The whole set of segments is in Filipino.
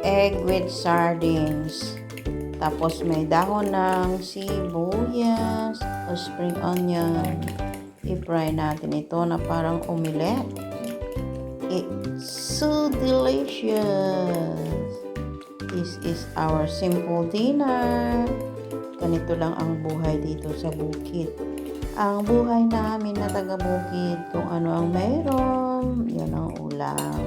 egg with sardines. Tapos may dahon ng sibuyas o spring onion. I-fry natin ito na parang omelette. It's so delicious. This is our simple dinner. Ganito lang ang buhay dito sa bukid. Ang buhay namin na taga-bukid, kung ano ang mayroon, yan ang ulam.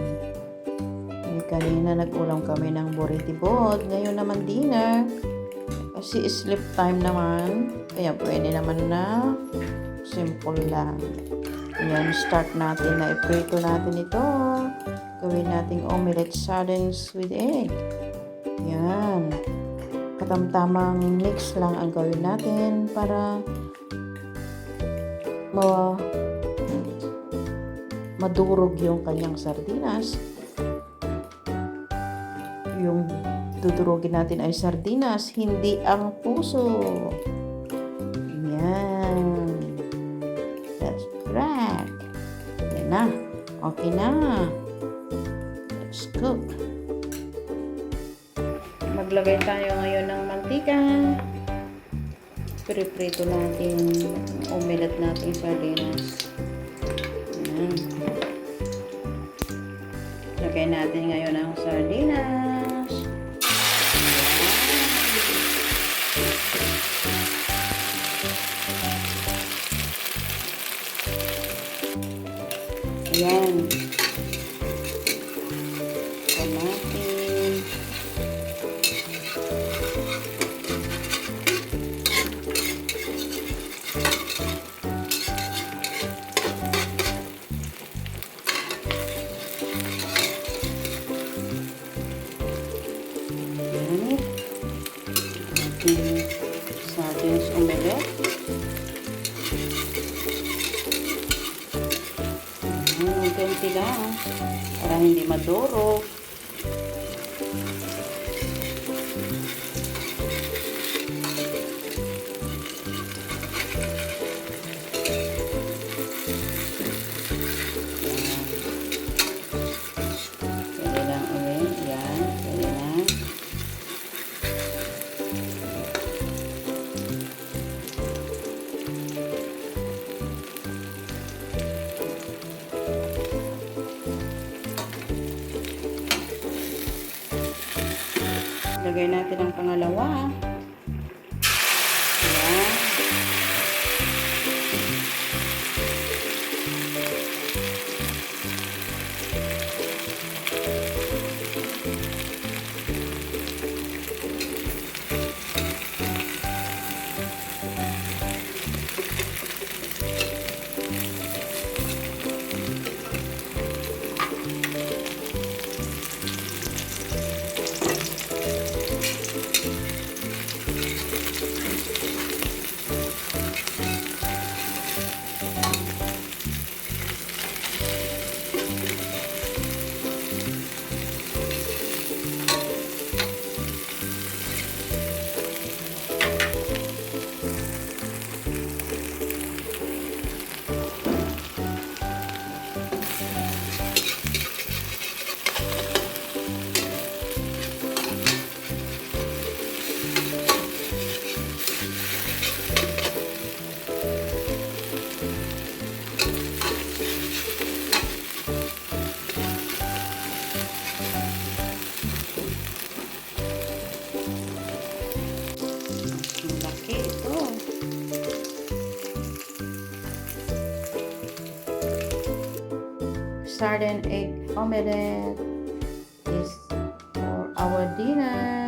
Kanina nag-ulam kami ng boritibot. Ngayon naman dinner. Kasi sleep time naman. Kaya pwede naman na simple lang. Ayan, start natin na iprito natin ito. Gawin nating omelette sardines with egg. Ayan. Katamtamang mix lang ang gawin natin para madurog yung kanyang sardinas. Yung dudurugin natin ay sardinas, hindi ang puso. Yan. That's right. Yan na. Okay na. Let's cook. Maglagay tayo ngayon ng mantika. Prito natin omelette natin sardinas. Yan. Lagay natin ngayon ang sardinas. Ayan. Kamatin. Ayan. Sardines omelette. Konti lang para hindi madurog. Pwede lang ulit. Yan. Pwede lang. Lagay natin ang pangalawa. Ayan. Sardine egg omelette is for our dinner.